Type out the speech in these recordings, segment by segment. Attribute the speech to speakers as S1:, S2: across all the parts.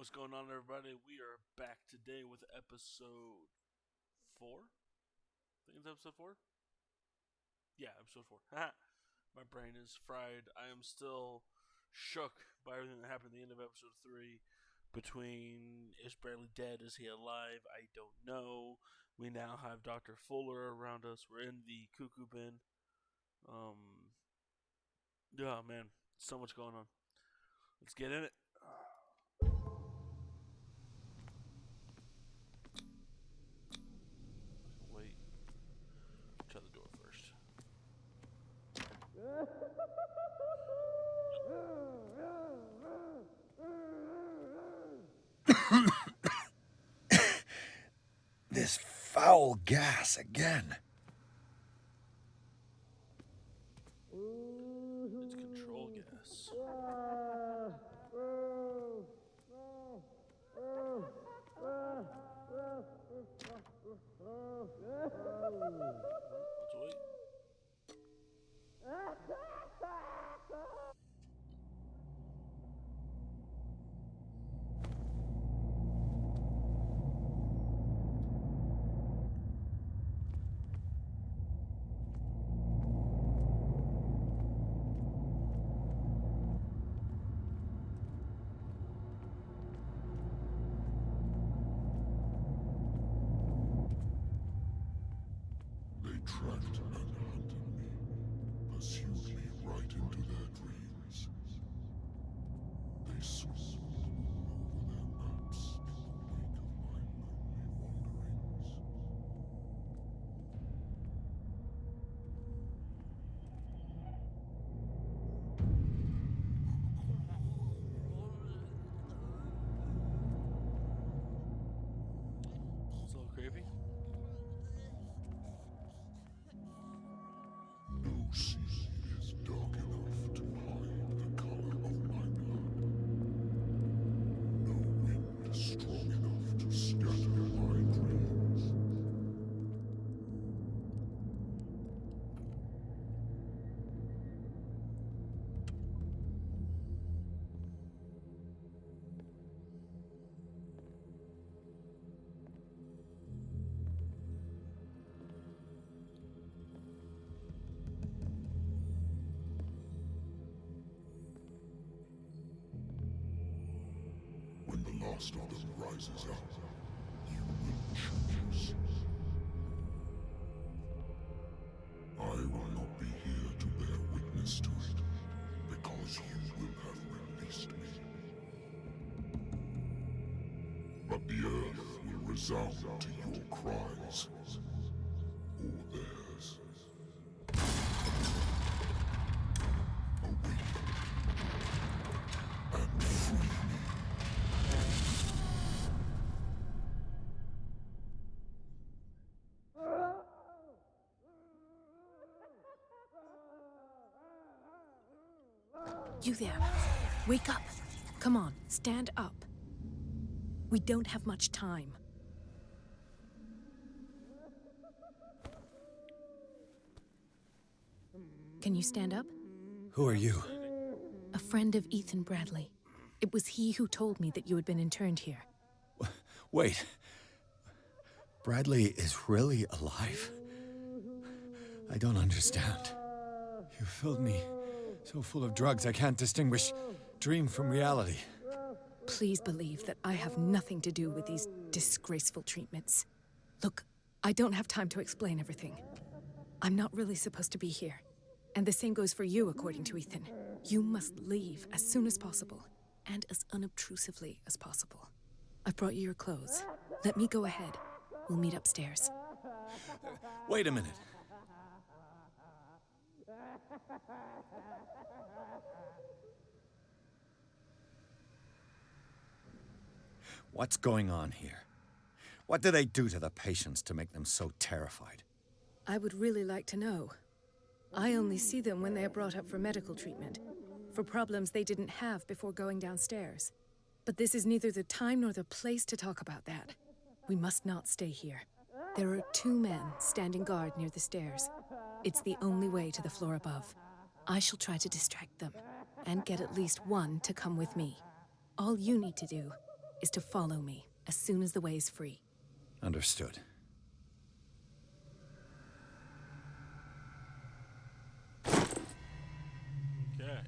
S1: What's going on, everybody? We are back today with episode 4. I think it's episode 4. Yeah, episode 4. My brain is fried. I am still shook by everything that happened at the end of episode 3. Between is Bradley dead? Is he alive? I don't know. We now have Dr. Fuller around us. We're in the cuckoo bin. Um, yeah, man, so much going on. Let's get in it. Wait, shut the door first.
S2: This foul gas again.
S1: It's control gas. Let's wait.
S3: They tracked and hunted me, pursued me right into their dreams. They swooped over their maps in the wake of my lonely wanderings.
S1: It's a little creepy.
S3: No sea is dark enough to hide the color of my blood. No wind strong enough to scatter my dreams. When the last of them rises up, you will choose. I will not be here to bear witness to it, because you will have released me. But the earth will resound to your cries, or theirs. Awake and free me.
S4: You there. Wake up. Come on, stand up. We don't have much time. Can you stand up?
S2: Who are you?
S4: A friend of Ethan Bradley. It was he who told me that you had been interned here.
S2: Wait. Bradley is really alive? I don't understand. You filled me so full of drugs I can't distinguish dream from reality.
S4: Please believe that I have nothing to do with these disgraceful treatments. Look, I don't have time to explain everything. I'm not really supposed to be here. And the same goes for you, according to Ethan. You must leave as soon as possible, and as unobtrusively as possible. I've brought you your clothes. Let me go ahead. We'll meet upstairs.
S2: Wait a minute. What's going on here? What do they do to the patients to make them so terrified?
S4: I would really like to know. I only see them when they are brought up for medical treatment, for problems they didn't have before going downstairs. But this is neither the time nor the place to talk about that. We must not stay here. There are 2 men standing guard near the stairs. It's the only way to the floor above. I shall try to distract them, and get at least one to come with me. All you need to do is to follow me as soon as the way is free.
S2: Understood.
S1: Okay.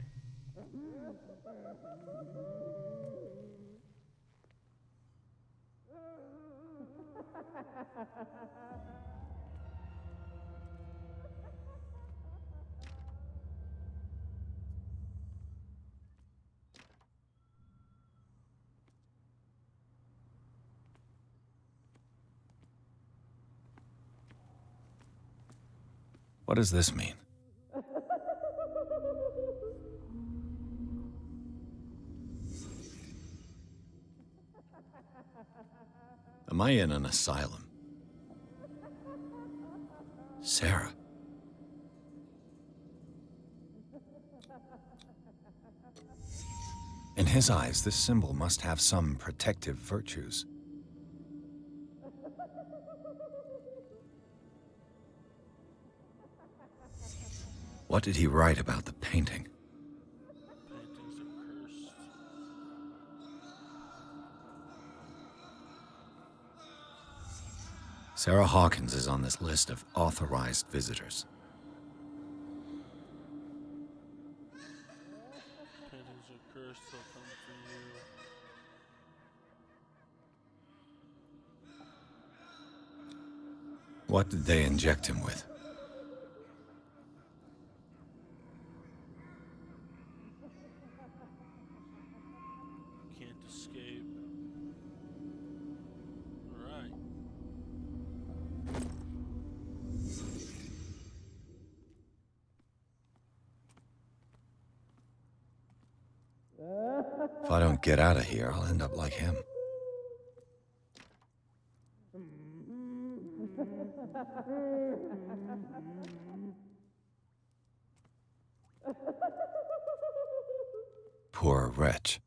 S2: What does this mean? Am I in an asylum? Sarah. In his eyes, this symbol must have some protective virtues. What did he write about the painting?
S1: Paintings are cursed.
S2: Sarah Hawkins is on this list of authorized visitors.
S1: Paintings are cursed, they'll come for you.
S2: What did they inject him with?
S1: Can't escape. Alright.
S2: If I don't get out of here, I'll end up like him. Poor wretch.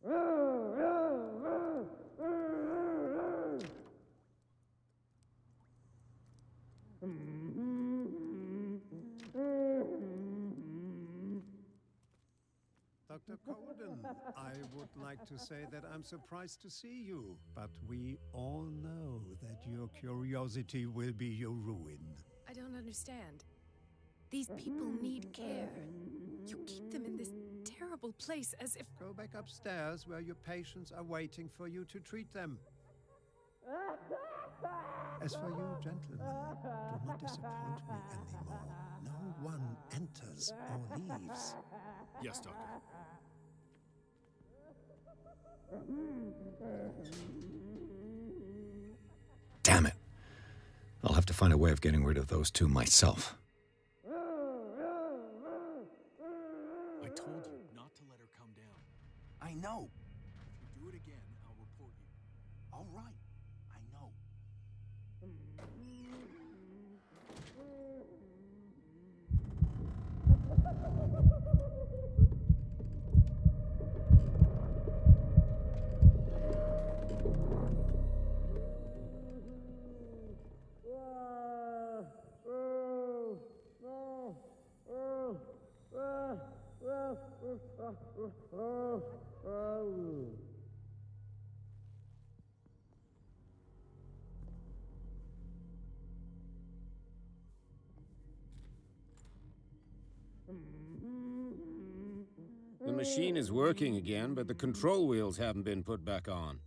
S5: Dr. Colden, I would like to say that I'm surprised to see you, but we all know that your curiosity will be your ruin.
S4: I don't understand. These people need care. You keep them in this terrible place as if...
S5: Go back upstairs where your patients are waiting for you to treat them. As for you, gentlemen, do not disappoint me anymore. No one enters or leaves.
S6: Yes, Doctor.
S2: Damn it. I'll have to find a way of getting rid of those two myself.
S6: I told you not to let her come down.
S7: I know.
S6: If you do it again, I'll report you.
S7: All right. I know.
S8: The machine is working again, but the control wheels haven't been put back on.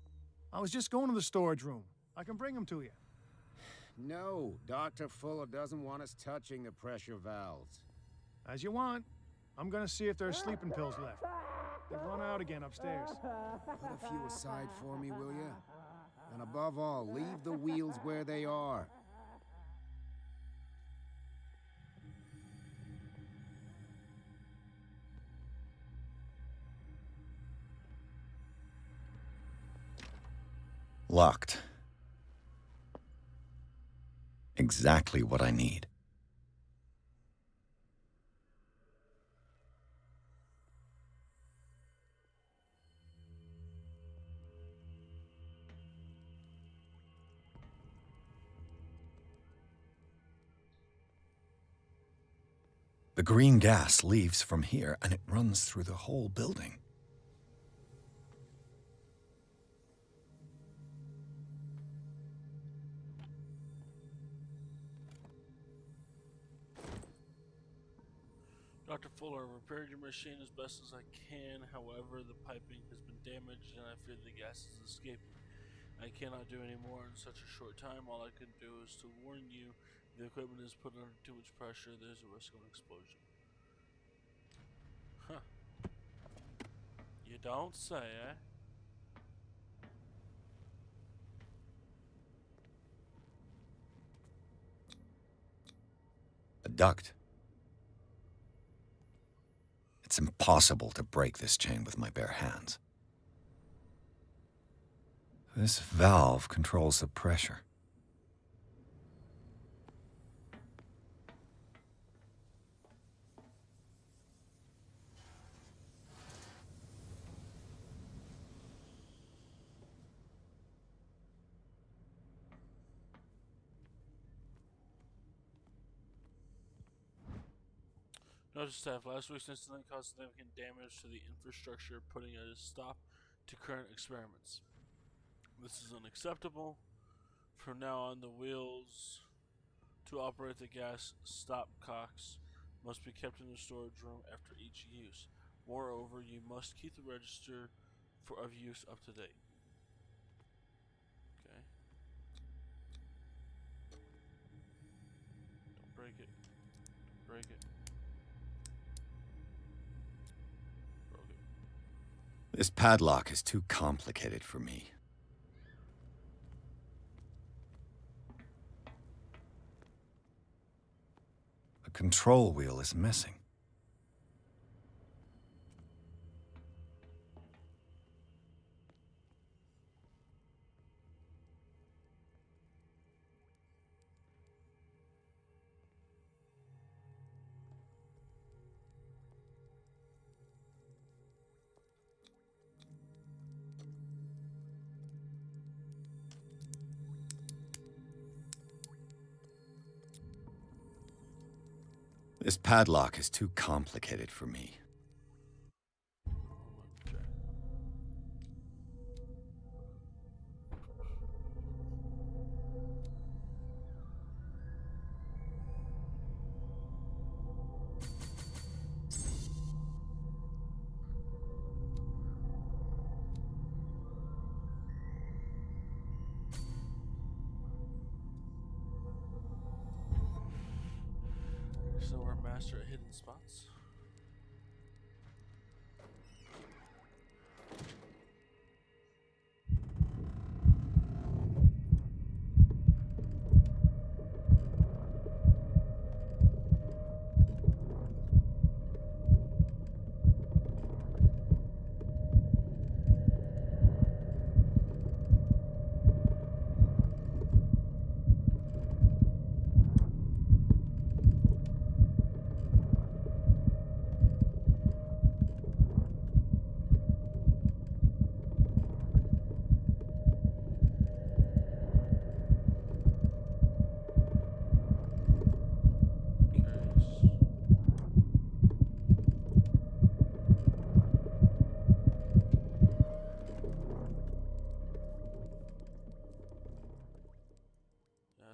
S9: I was just going to the storage room. I can bring them to you.
S8: No, Dr. Fuller doesn't want us touching the pressure valves.
S9: As you want. I'm gonna see if there's sleeping pills left. They've run out again upstairs.
S8: Put a few aside for me, will you? And above all, leave the wheels where they are.
S2: Locked. Exactly what I need. The green gas leaves from here, and it runs through the whole building.
S1: Dr. Fuller, I repaired your machine as best as I can. However, the piping has been damaged and I fear the gas is escaping. I cannot do any more in such a short time. All I can do is to warn you, if the equipment is put under too much pressure, there's a risk of an explosion. Huh. You don't say, eh?
S2: A duct. It's impossible to break this chain with my bare hands. This valve controls the pressure.
S1: Notice staff, last week's incident caused significant damage to the infrastructure, putting a stop to current experiments. This is unacceptable. From now on, the wheels to operate the gas stopcocks must be kept in the storage room after each use. Moreover, you must keep the register of use up to date. Okay. Don't break it. Don't break it. Broke it.
S2: This padlock is too complicated for me. The control wheel is missing. This padlock is too complicated for me.
S1: So we're master at hidden spots.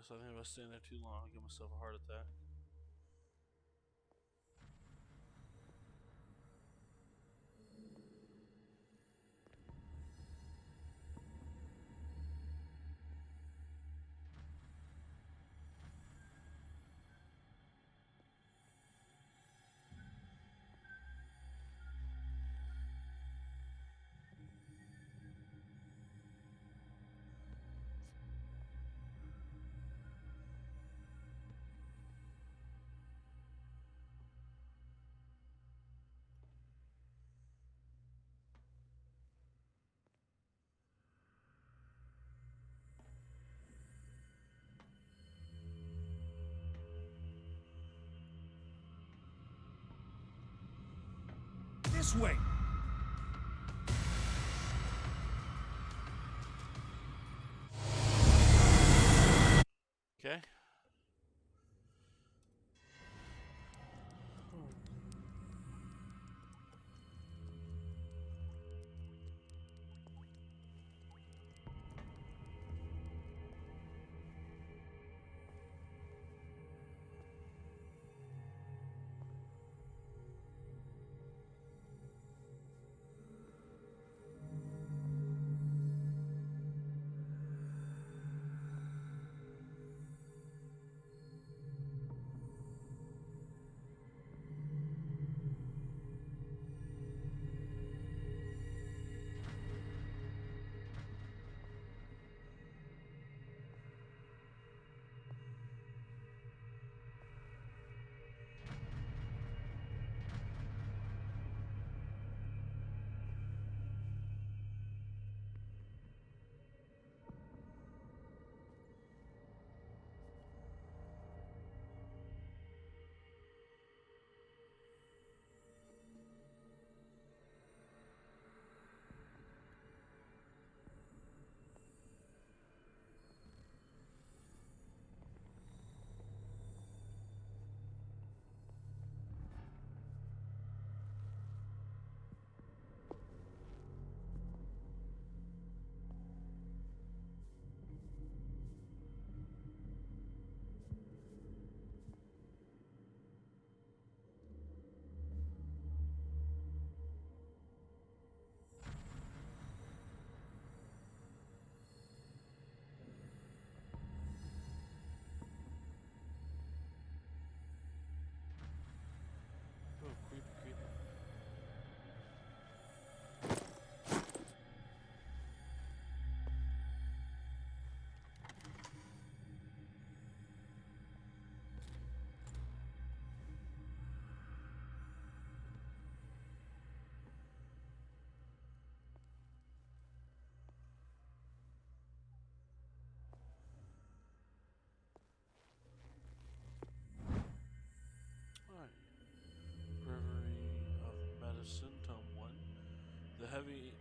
S1: So I think if I stay in there too long, I'll give myself a heart attack.
S9: This way!
S1: Okay.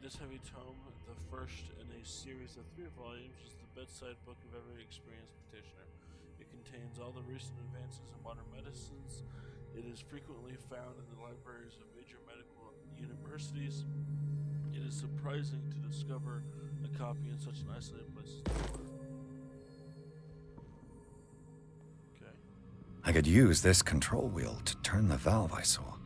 S1: This heavy tome, the first in a series of 3 volumes, is the bedside book of every experienced petitioner. It contains all the recent advances in modern medicines. It is frequently found in the libraries of major medical universities. It is surprising to discover a copy in such an isolated place as Darkwater. Okay.
S2: I could use this control wheel to turn the valve I saw.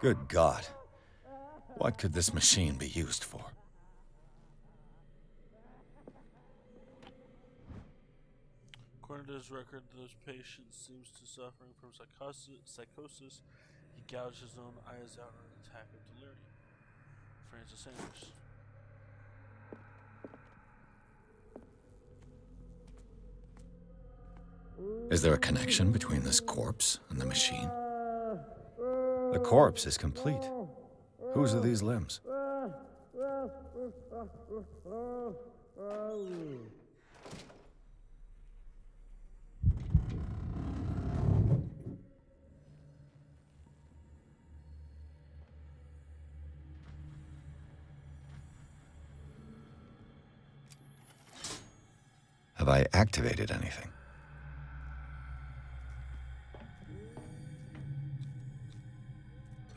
S2: Good God. What could this machine be used for?
S1: According to his record, this patient seems to suffering from psychosis. He gouged his own eyes out in an attack of delirium. Francis Sanders.
S2: Is there a connection between this corpse and the machine? The corpse is complete. Whose are these limbs? Have I activated anything?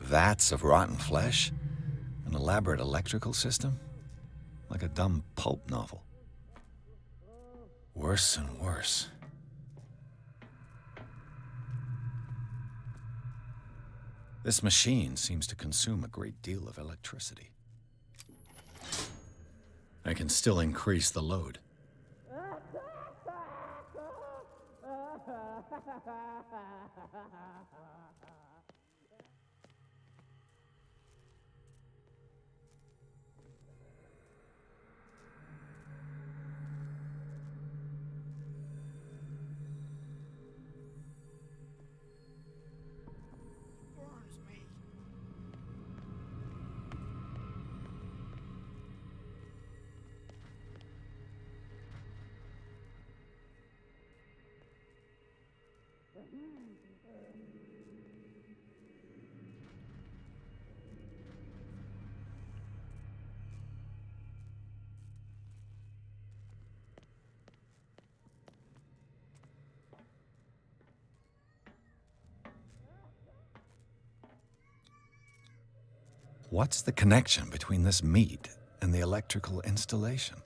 S2: Vats of rotten flesh? An elaborate electrical system? Like a dumb pulp novel. Worse and worse. This machine seems to consume a great deal of electricity. I can still increase the load. What's the connection between this meat and the electrical installation?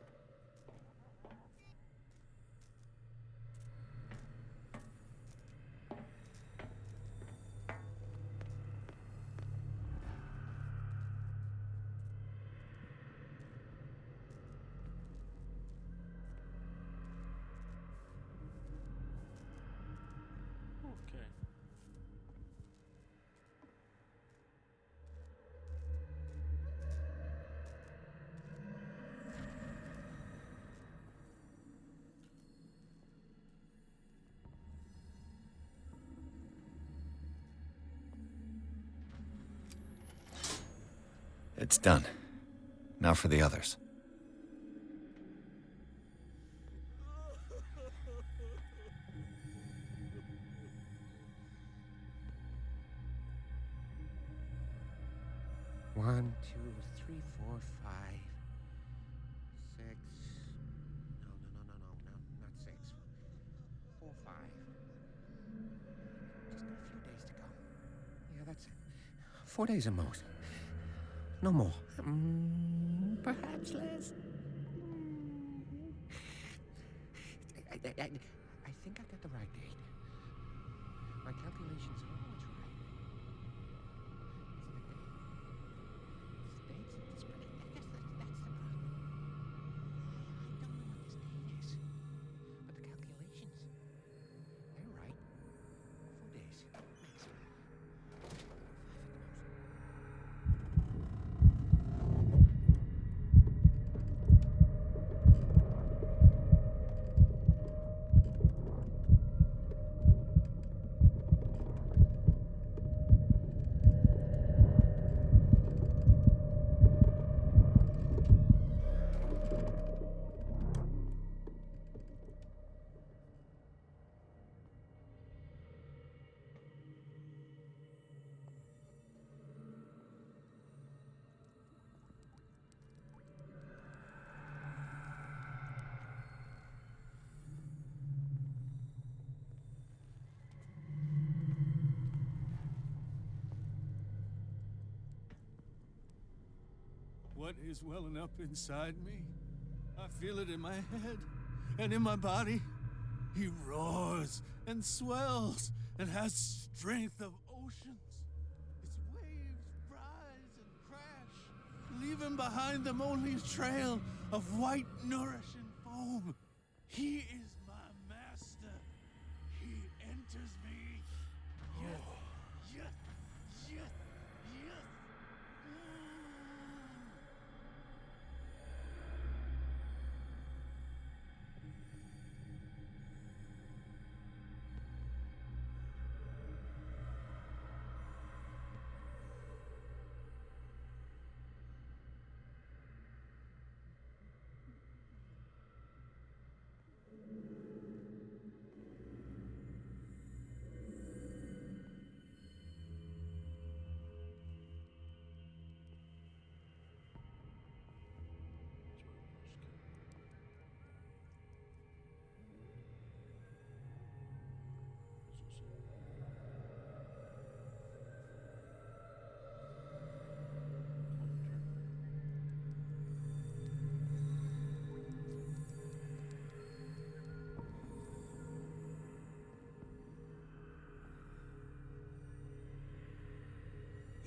S1: Okay.
S2: It's done. Now for the others.
S8: One, two, three, four, five, six. No, not six. 4, 5. Just got a few days to go. Yeah, that's it. 4 days at most. No more. Perhaps less. I think I got the right date. My calculations are always right. It's the dates in this spreadsheet. I guess that's the problem. I don't know what this date is. But the calculations, they're right. 4 days. Maximum. 5 at the most.
S2: what is welling up inside me. I feel it in my head and in my body. He roars and swells and has strength of oceans. Its waves rise and crash, leaving behind them only a trail of white, nourishing foam. He is my master. He enters me. Yes, yes, yes, yes.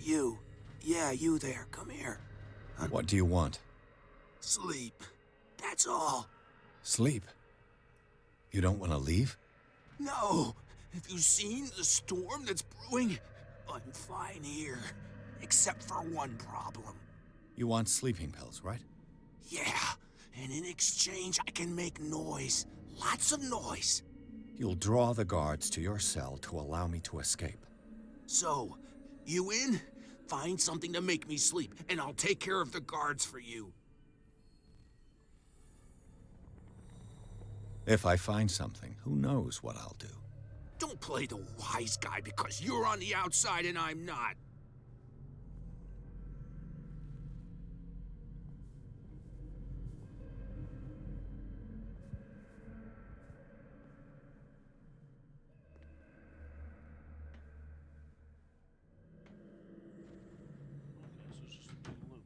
S7: You. Yeah, you there. Come here.
S2: What do you want?
S7: Sleep. That's all.
S2: Sleep? You don't want to leave?
S7: No. Have you seen the storm that's brewing? I'm fine here. Except for one problem.
S2: You want sleeping pills, right?
S7: Yeah. And in exchange, I can make noise. Lots of noise.
S2: You'll draw the guards to your cell to allow me to escape.
S7: So, you in? Find something to make me sleep, and I'll take care of the guards for you.
S2: If I find something, who knows what I'll do?
S7: Don't play the wise guy because you're on the outside and I'm not.
S1: Okay, so it's just a big loop.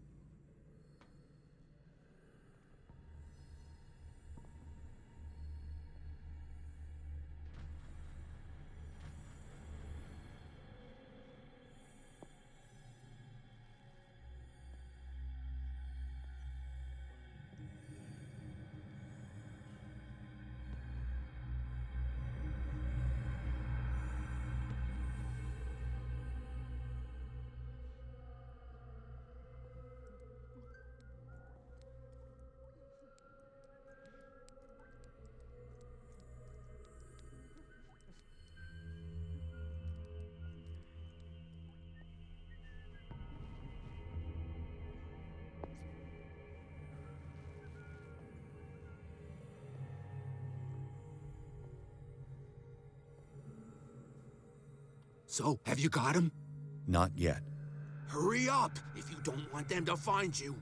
S7: So, have you got him?
S2: Not yet.
S7: Hurry up if you don't want them to find you.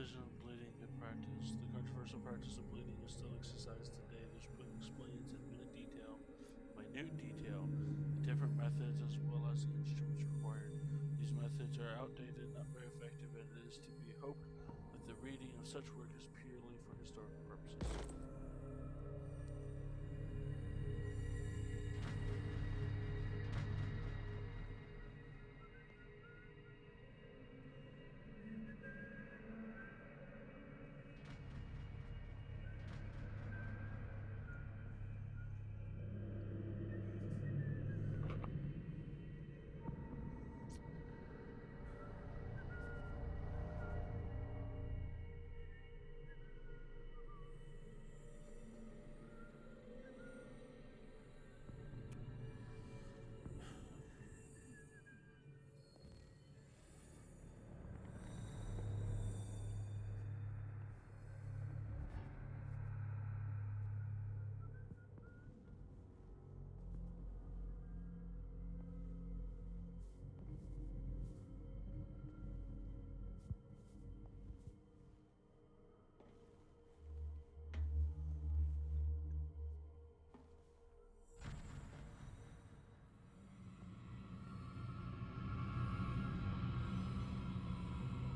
S1: Is bleeding good practice? The controversial practice of bleeding is still exercised today. This book explains in minute detail, the different methods as well as the instruments required. These methods are outdated, not very effective, and it is to be hoped that the reading of such work is purely for historical purposes.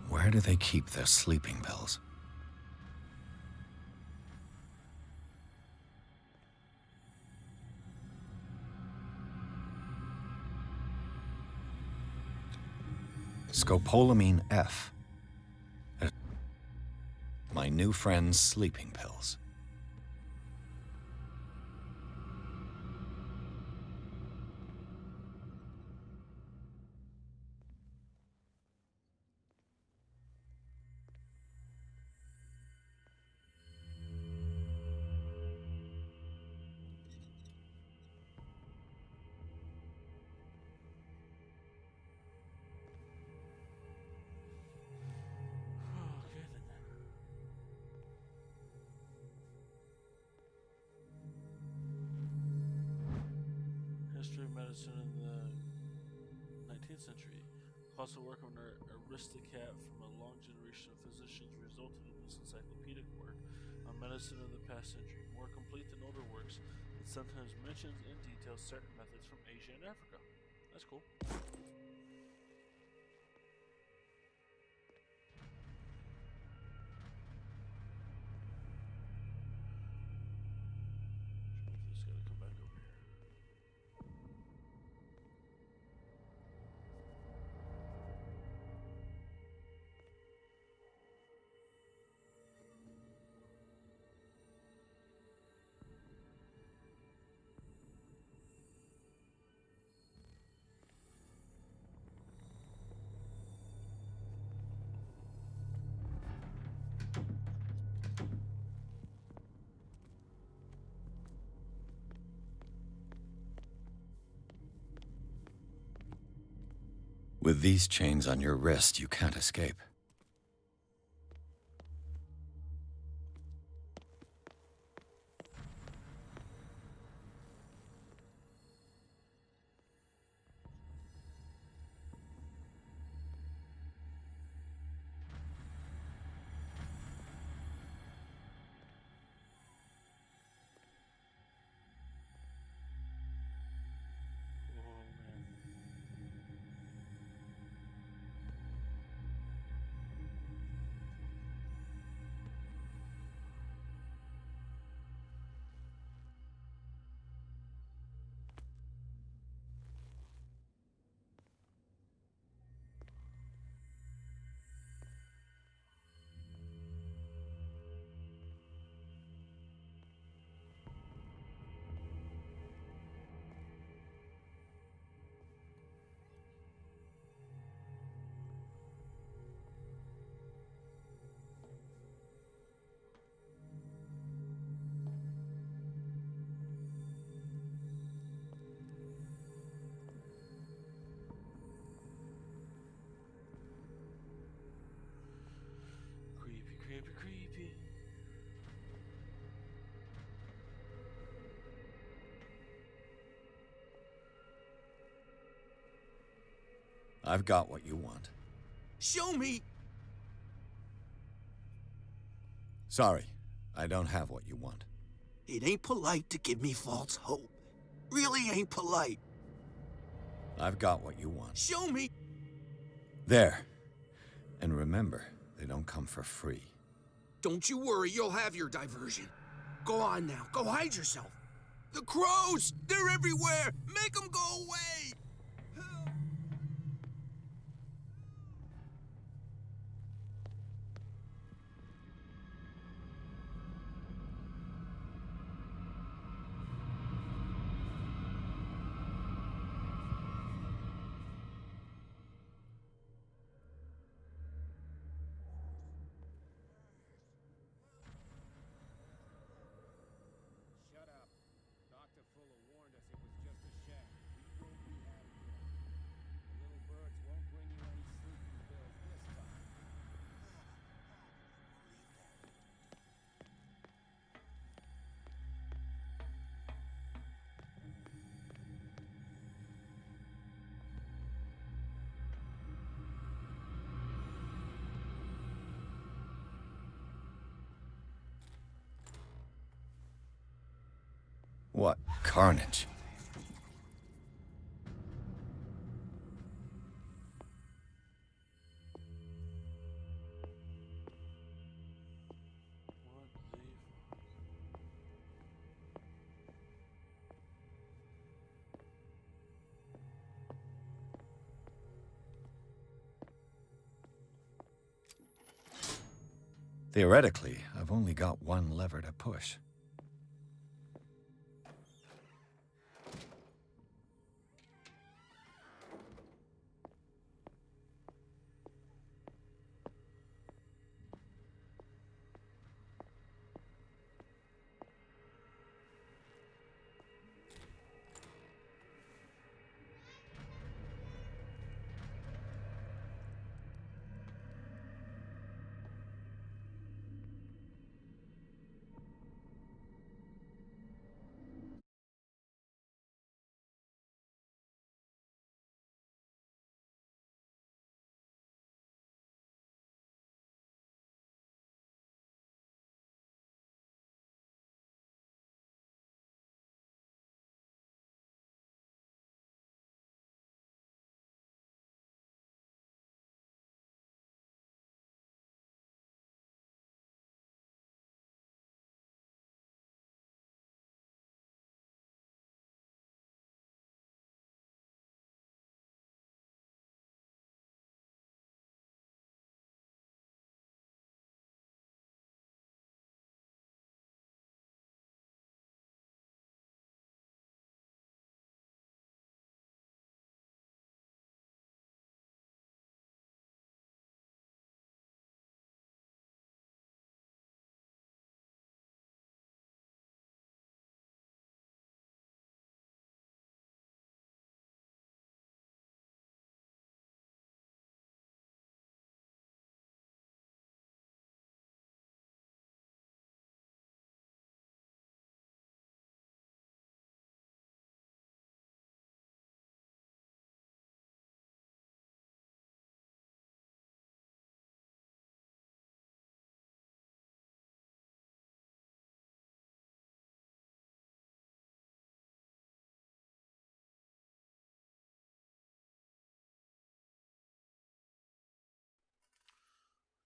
S2: Where do they keep their sleeping pills? Scopolamine F. My new friend's sleeping pills.
S1: Okay then. History of medicine in the 19th century. Colossal work of an aristocrat from a long generation of physicians resulted in this encyclopedic work on medicine of the past century, more complete than older works. It sometimes mentions in detail certain methods from Asia and Africa. That's cool. Just gotta come back over here.
S2: With these chains on your wrist, you can't escape.
S1: Oh man. Creepy, creepy, creepy.
S2: I've got what you want.
S7: Show me!
S2: Sorry, I don't have what you want.
S7: It ain't polite to give me false hope. Really ain't polite.
S2: I've got what you want.
S7: Show me!
S2: There. And remember, they don't come for free.
S7: Don't you worry, you'll have your diversion. Go on now, go hide yourself. The crows! They're everywhere! Make them go away!
S10: Shut up. Dr. Fuller warned us it was just a shack. We won't be had again. The little birds won't bring you any sleeping pills this time.
S2: What carnage.
S1: What the fuck?
S2: Theoretically, I've only got one lever to push.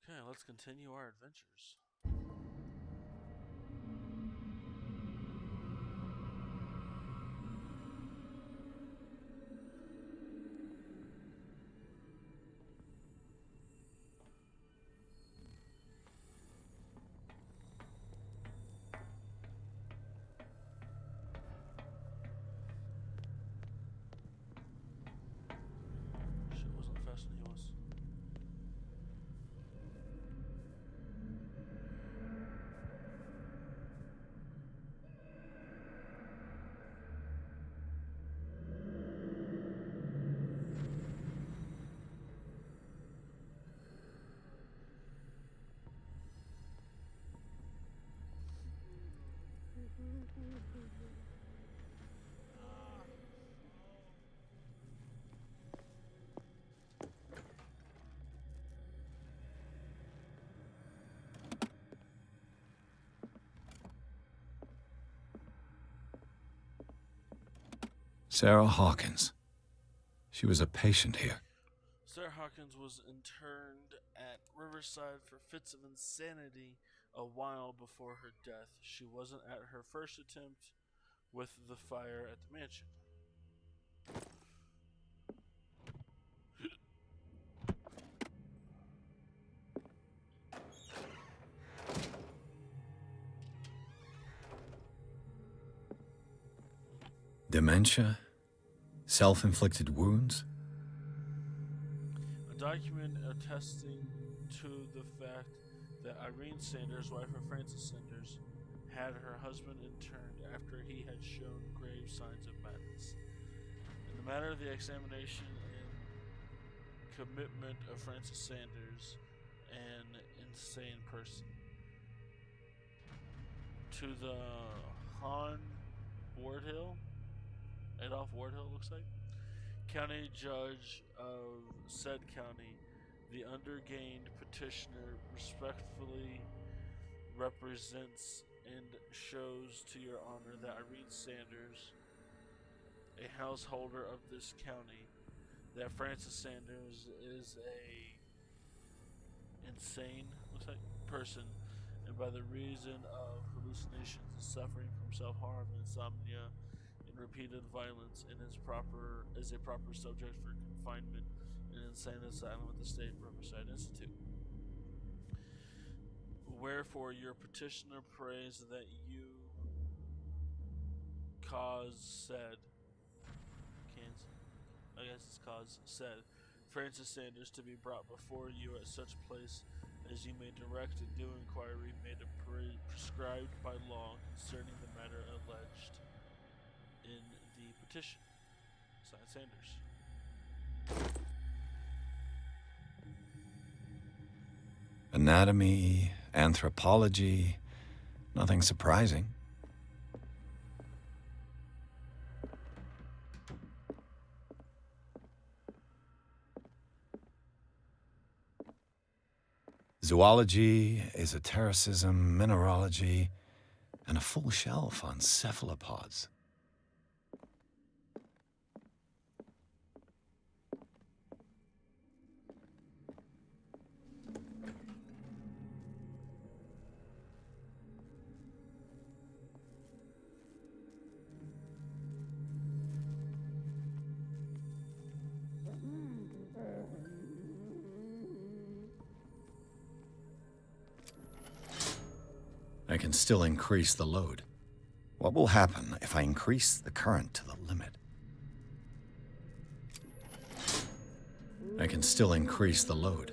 S1: Okay, let's continue our adventures. Shit wasn't faster than he was.
S2: Sarah Hawkins. She was a patient here.
S1: Sarah Hawkins was interned at Riverside for fits of insanity a while before her death. She wasn't at her first attempt with the fire at the mansion.
S2: Dementia? Self-inflicted wounds?
S1: A document attesting to the fact that Irene Sanders, wife of Francis Sanders, had her husband interned after he had shown grave signs of madness. In the matter of the examination and commitment of Francis Sanders, an insane person, to the Adolph Wardhill looks like, county judge of said county, the undergained petitioner respectfully represents and shows to your honor that Irene Sanders, a householder of this county, that Francis Sanders is a insane, looks like, person, and by the reason of hallucinations and suffering from self-harm and insomnia and repeated violence, and is a proper subject for confinement in an insane asylum at the State Riverside Institute. Wherefore your petitioner prays that you cause said Francis Sanders to be brought before you at such place as you may direct a due inquiry made prescribed by law concerning the matter alleged in the petition. Signed, Sanders.
S2: Anatomy, anthropology, nothing surprising. Zoology, esotericism, mineralogy, and a full shelf on cephalopods. I can still increase the load. What will happen if I increase the current to the limit? I can still increase the load.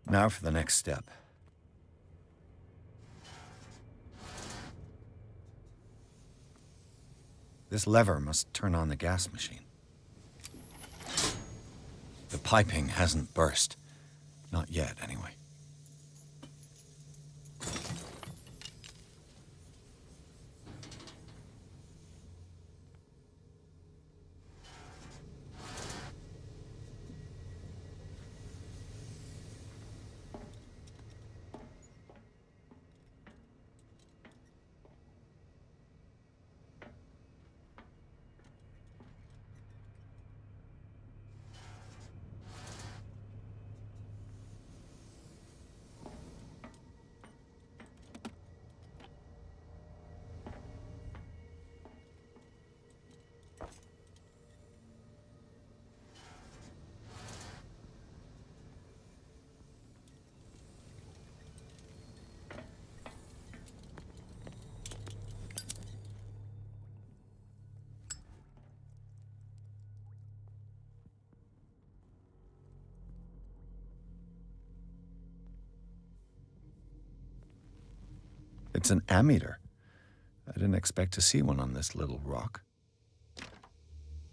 S2: Now for the next step. This lever must turn on the gas machine. The piping hasn't burst. Not yet, anyway. It's an ammeter. I didn't expect to see one on this little rock.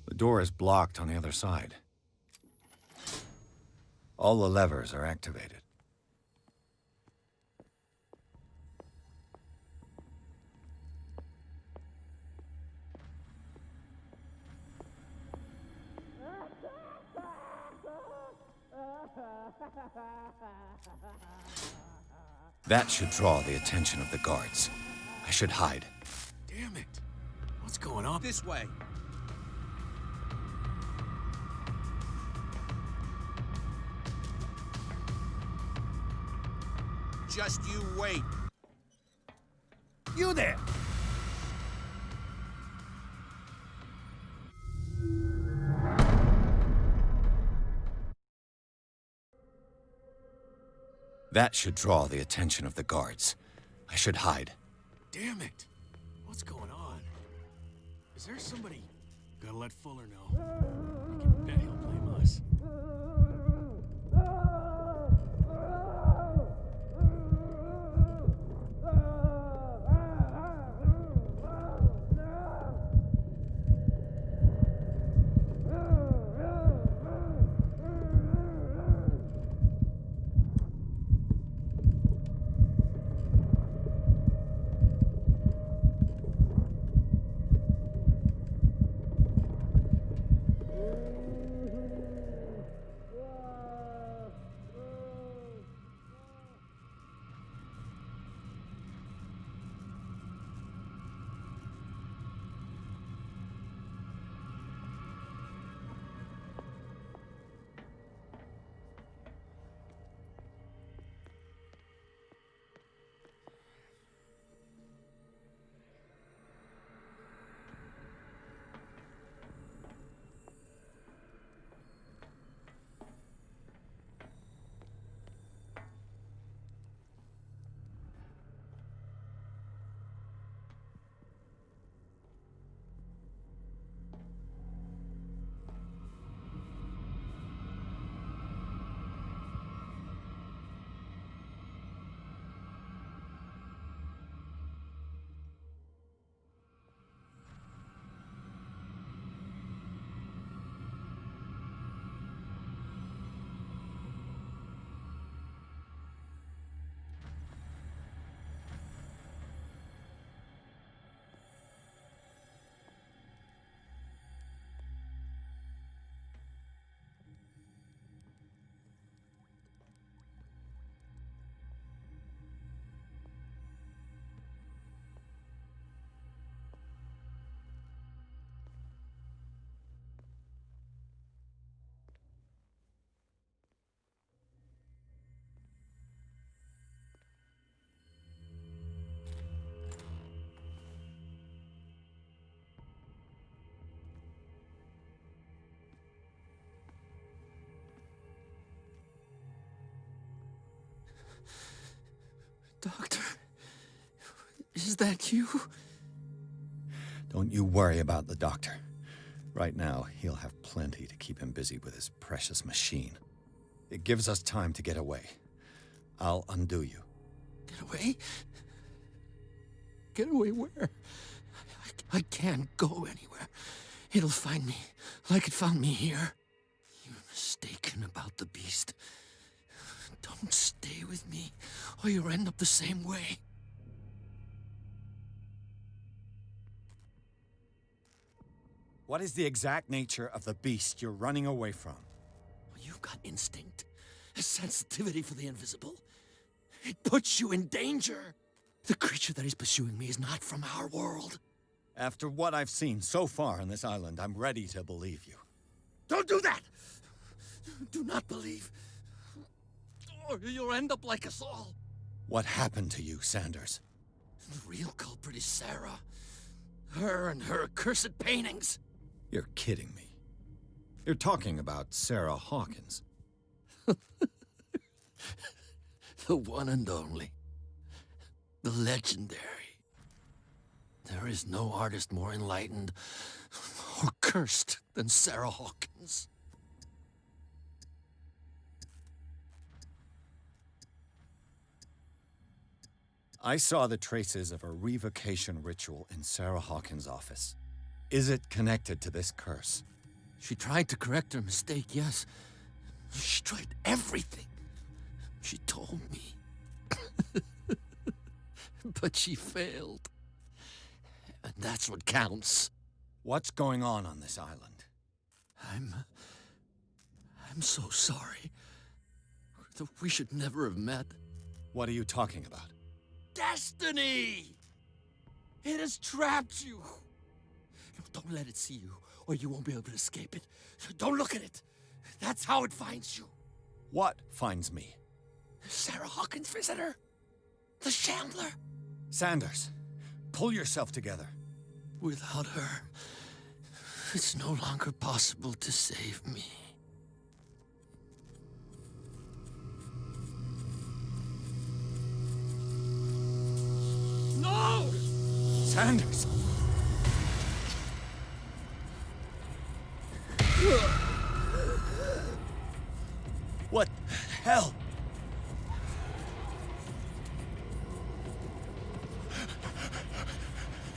S2: The door is blocked on the other side. All the levers are activated. That should draw the attention of the guards. I should hide.
S6: Damn it. What's going on?
S7: This way. Just you wait.
S5: You there!
S2: That should draw the attention of the guards. I should hide.
S6: Damn it. What's going on? Is there somebody... Gotta let Fuller know. I can bet he'll blame us.
S2: Doctor, is that you? Don't you worry about the doctor. Right now, he'll have plenty to keep him busy with his precious machine. It gives us time to get away. I'll undo you.
S6: Get away? Get away where? I can't go anywhere. It'll find me, like it found me here. You're mistaken about the beast. Don't stay with me, or you'll end up the same way.
S2: What is the exact nature of the beast you're running away from?
S6: You've got instinct, a sensitivity for the invisible. It puts you in danger. The creature that is pursuing me is not from our world.
S2: After what I've seen so far on this island, I'm ready to believe you.
S6: Don't do that! Do not believe. Or you'll end up like us all.
S2: What happened to you, Sanders?
S6: The real culprit is Sarah. Her and her accursed paintings.
S2: You're kidding me. You're talking about Sarah Hawkins.
S6: The one and only. The legendary. There is no artist more enlightened or cursed than Sarah Hawkins.
S2: I saw the traces of a revocation ritual in Sarah Hawkins' office. Is it connected to this curse?
S6: She tried to correct her mistake, yes. She tried everything. She told me. But she failed. And that's what counts.
S2: What's going on this island?
S6: I'm so sorry. We should never have met.
S2: What are you talking about?
S6: Destiny! It has trapped you. Don't let it see you, or you won't be able to escape it. Don't look at it. That's how it finds you.
S2: What finds me?
S6: Sarah Hawkins' visitor. The Shambler.
S2: Sanders, pull yourself together.
S6: Without her, it's no longer possible to save me. No!
S2: Sanders! What the hell?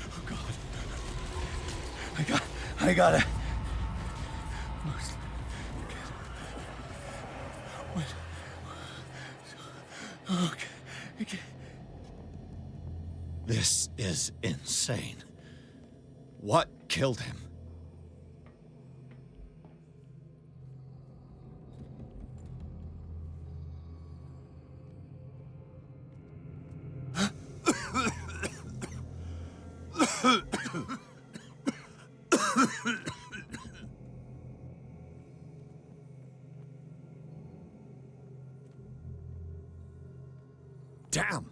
S2: Oh, God. I gotta... Wait. Okay. This is insane. What killed him? Damn!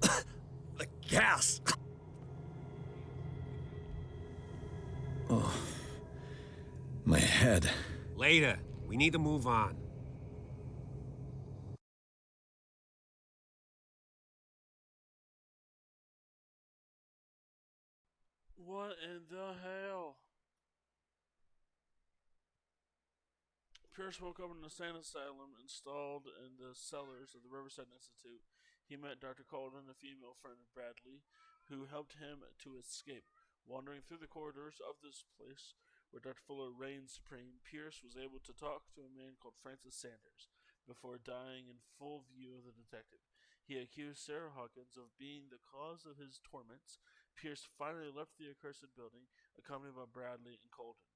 S2: The gas! Oh. My head.
S10: Later. We need to move on.
S1: What in the hell? Pierce woke up in an insane asylum installed in the cellars of the Riverside Institute. He met Dr. Colden, a female friend of Bradley, who helped him to escape. Wandering through the corridors of this place, where Dr. Fuller reigned supreme, Pierce was able to talk to a man called Francis Sanders, before dying in full view of the detective. He accused Sarah Hawkins of being the cause of his torments. Pierce finally left the accursed building, accompanied by Bradley and Colden.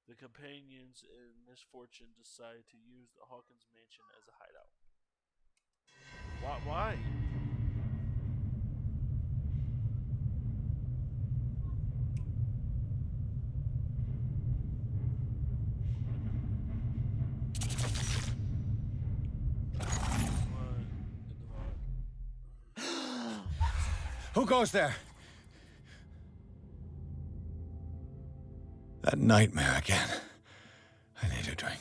S1: The companions in misfortune decide to use the Hawkins mansion as a hideout. Why?
S2: Who goes there? That nightmare again. I need a drink.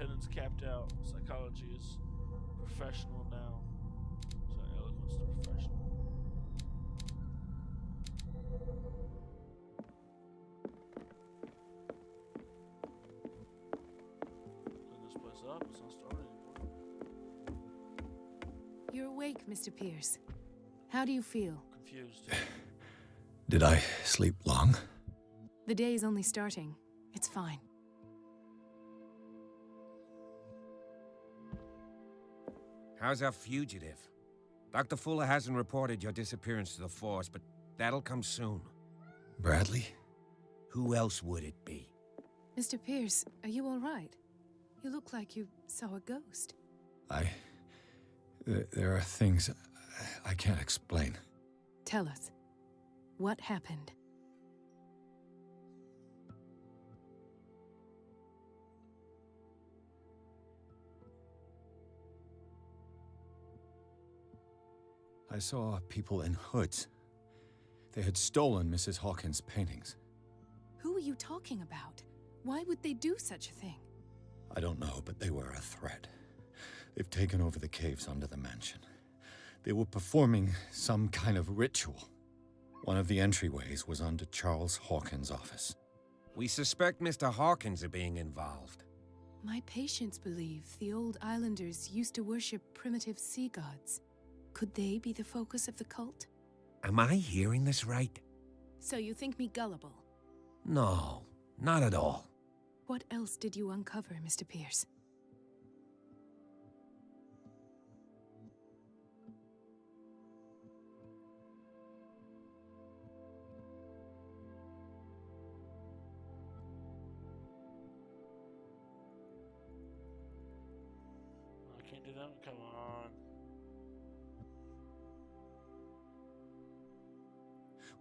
S1: Independence capped out. Psychology is professional now. So eloquence is professional. Clean this place up. It's not starting anymore.
S4: You're awake, Mr. Pierce. How do you feel?
S1: Confused.
S2: Did I sleep long?
S4: The day is only starting. It's fine.
S10: How's our fugitive? Dr. Fuller hasn't reported your disappearance to the force, but that'll come soon.
S2: Bradley?
S10: Who else would it be?
S4: Mr. Pierce, are you all right? You look like you saw a ghost.
S2: There are things I can't explain.
S4: Tell us. What happened?
S2: I saw people in hoods. They had stolen Mrs. Hawkins' paintings.
S4: Who are you talking about? Why would they do such a thing?
S2: I don't know, but they were a threat. They've taken over the caves under the mansion. They were performing some kind of ritual. One of the entryways was under Charles Hawkins' office.
S10: We suspect Mr. Hawkins of being involved.
S4: My patients believe the old islanders used to worship primitive sea gods. Could they be the focus of the cult?
S10: Am I hearing this right?
S4: So you think me gullible?
S10: No, not at all.
S4: What else did you uncover, Mr. Pierce?
S1: I can't do that. Come on.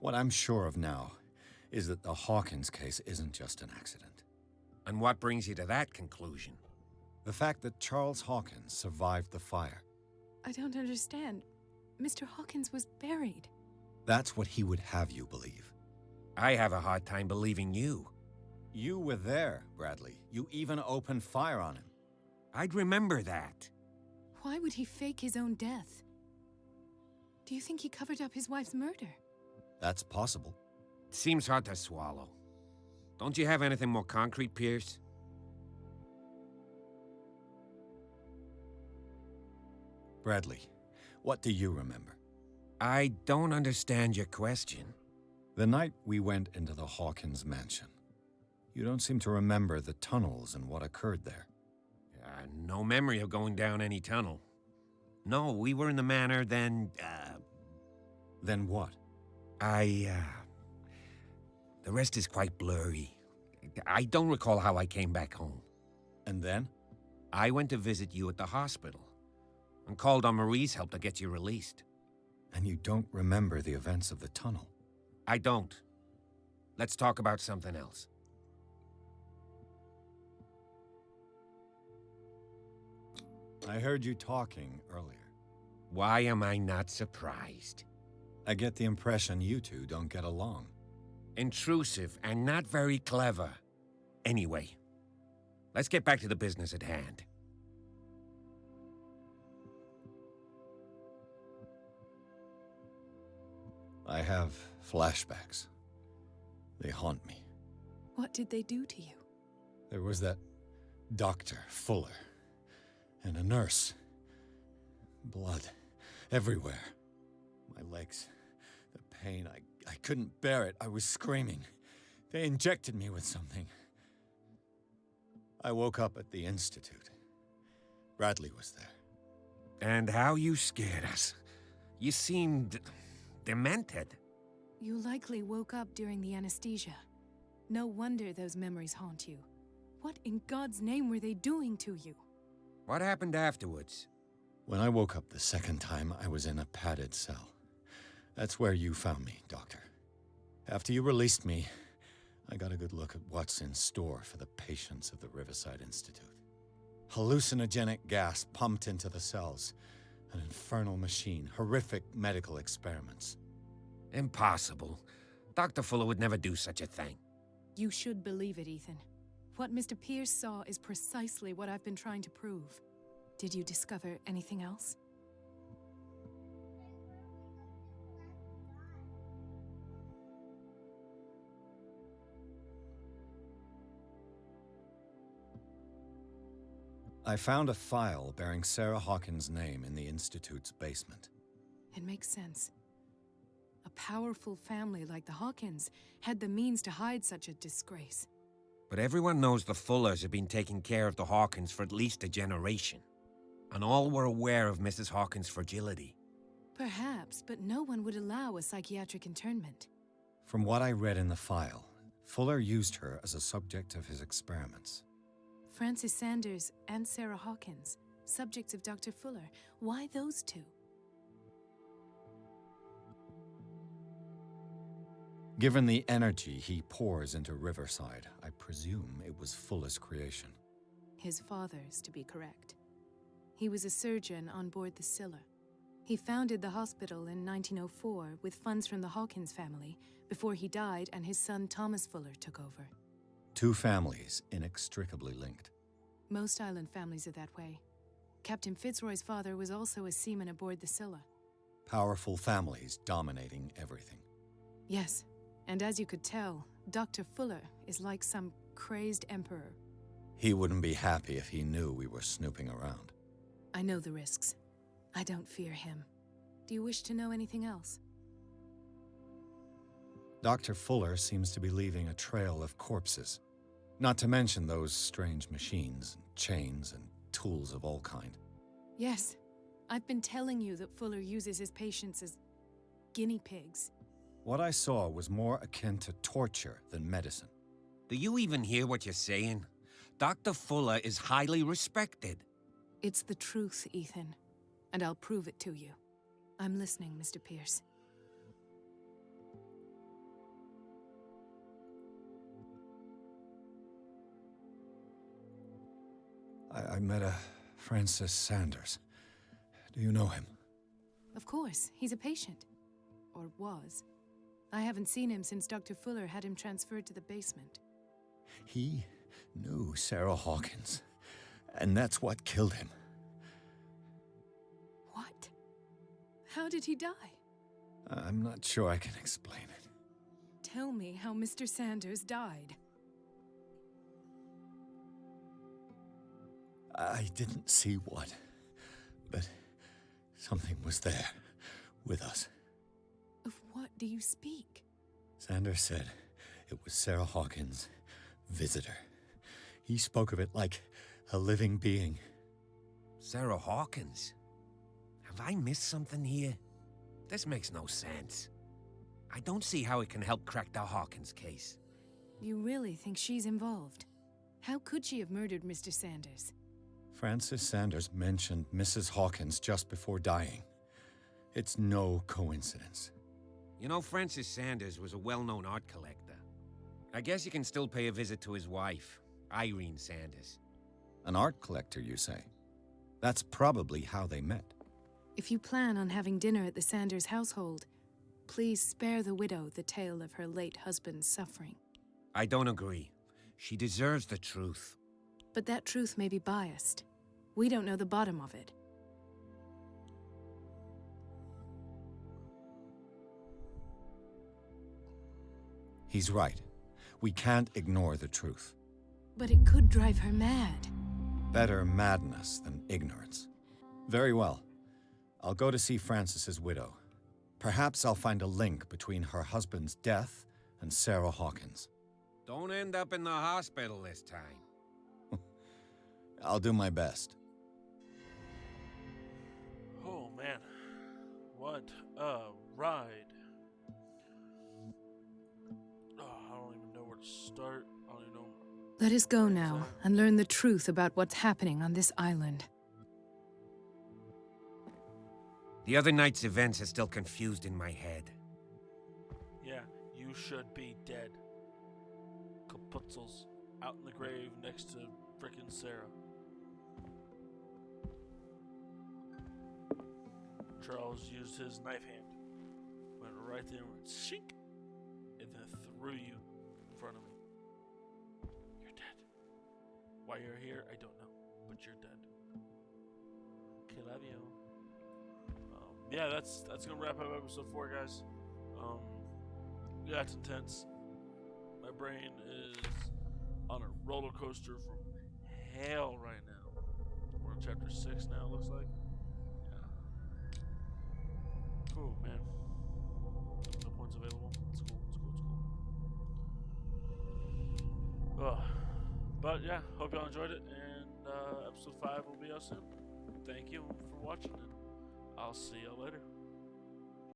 S2: What I'm sure of now is that the Hawkins case isn't just an accident.
S10: And what brings you to that conclusion?
S2: The fact that Charles Hawkins survived the fire.
S4: I don't understand. Mr. Hawkins was buried.
S2: That's what he would have you believe.
S10: I have a hard time believing you.
S2: You were there, Bradley. You even opened fire on him.
S10: I'd remember that.
S4: Why would he fake his own death? Do you think he covered up his wife's murder?
S2: That's possible.
S10: Seems hard to swallow. Don't you have anything more concrete, Pierce?
S2: Bradley, what do you remember?
S10: I don't understand your question.
S2: The night we went into the Hawkins mansion. You don't seem to remember the tunnels and what occurred there.
S10: No memory of going down any tunnel. No, we were in the manor, then,
S2: Then what?
S10: The rest is quite blurry. I don't recall how I came back home.
S2: And then?
S10: I went to visit you at the hospital and called on Marie's help to get you released.
S2: And you don't remember the events of the tunnel?
S10: I don't. Let's talk about something else.
S2: I heard you talking earlier.
S10: Why am I not surprised?
S2: I get the impression you two don't get along.
S10: Intrusive and not very clever. Anyway, let's get back to the business at hand.
S2: I have flashbacks. They haunt me.
S4: What did they do to you?
S2: There was that Dr. Fuller and a nurse. Blood everywhere. My legs, the pain, I couldn't bear it. I was screaming. They injected me with something. I woke up at the Institute. Bradley was there.
S10: And how you scared us. You seemed demented.
S4: You likely woke up during the anesthesia. No wonder those memories haunt you. What in God's name were they doing to you?
S10: What happened afterwards?
S2: When I woke up the second time, I was in a padded cell. That's where you found me, Doctor. After you released me, I got a good look at what's in store for the patients of the Riverside Institute. Hallucinogenic gas pumped into the cells. An infernal machine. Horrific medical experiments.
S10: Impossible. Dr. Fuller would never do such a thing.
S4: You should believe it, Ethan. What Mr. Pierce saw is precisely what I've been trying to prove. Did you discover anything else?
S2: I found a file bearing Sarah Hawkins' name in the Institute's basement.
S4: It makes sense. A powerful family like the Hawkins had the means to hide such a disgrace.
S8: But everyone knows the Fullers have been taking care of the Hawkins for at least a generation. And all were aware of Mrs. Hawkins' fragility.
S4: Perhaps, but no one would allow a psychiatric internment.
S2: From what I read in the file, Fuller used her as a subject of his experiments.
S4: Francis Sanders and Sarah Hawkins, subjects of Dr. Fuller. Why those two?
S2: Given the energy he pours into Riverside, I presume it was Fuller's creation.
S4: His father's, to be correct. He was a surgeon on board the Scylla. He founded the hospital in 1904 with funds from the Hawkins family before he died and his son Thomas Fuller took over.
S2: Two families inextricably linked.
S4: Most island families are that way. Captain Fitzroy's father was also a seaman aboard the Scylla.
S2: Powerful families dominating everything.
S4: Yes, and as you could tell, Dr. Fuller is like some crazed emperor.
S2: He wouldn't be happy if he knew we were snooping around.
S4: I know the risks. I don't fear him. Do you wish to know anything else?
S2: Dr. Fuller seems to be leaving a trail of corpses. Not to mention those strange machines, and chains, and tools of all kind.
S4: Yes. I've been telling you that Fuller uses his patients as guinea pigs.
S2: What I saw was more akin to torture than medicine.
S8: Do you even hear what you're saying? Dr. Fuller is highly respected.
S4: It's the truth, Ethan. And I'll prove it to you. I'm listening, Mr. Pierce.
S2: I met a Francis Sanders. Do you know him?
S4: Of course. He's a patient. Or was. I haven't seen him since Dr. Fuller had him transferred to the basement.
S2: He knew Sarah Hawkins, and that's what killed him.
S4: What? How did he die?
S2: I'm not sure I can explain it.
S4: Tell me how Mr. Sanders died.
S2: I didn't see what, but something was there, with us.
S4: Of what do you speak?
S2: Sanders said it was Sarah Hawkins' visitor. He spoke of it like a living being.
S8: Sarah Hawkins? Have I missed something here? This makes no sense. I don't see how it can help crack the Hawkins case.
S4: You really think she's involved? How could she have murdered Mr. Sanders?
S2: Francis Sanders mentioned Mrs. Hawkins just before dying. It's no coincidence.
S8: You know, Francis Sanders was a well-known art collector. I guess you can still pay a visit to his wife, Irene Sanders.
S2: An art collector, you say? That's probably how they met.
S4: If you plan on having dinner at the Sanders household, please spare the widow the tale of her late husband's suffering.
S8: I don't agree. She deserves the truth.
S4: But that truth may be biased. We don't know the bottom of it.
S2: He's right. We can't ignore the truth.
S4: But it could drive her mad.
S2: Better madness than ignorance. Very well. I'll go to see Francis's widow. Perhaps I'll find a link between her husband's death and Sarah Hawkins.
S8: Don't end up in the hospital this time.
S2: I'll do my best.
S1: Oh man, what a ride. Oh, I don't even know where to start. I don't even know.
S4: Let us go now and learn the truth about what's happening on this island.
S8: The other night's events are still confused in my head.
S1: Yeah, you should be dead. Kaputzels out in the grave next to frickin' Sarah. Charles used his knife hand, went right there and went shink, and then threw you in front of me. You're dead. Why you're here, I don't know, but you're dead. Okay, love you. Yeah, that's gonna wrap up episode 4, guys. Yeah, it's intense. My brain is on a roller coaster from hell right now. We're on chapter 6 now, it looks like. Yeah. Cool, man. No points available. It's cool. It's cool. It's cool. But yeah, hope y'all enjoyed it, and episode 5 will be out soon. Thank you for watching, and I'll see y'all later.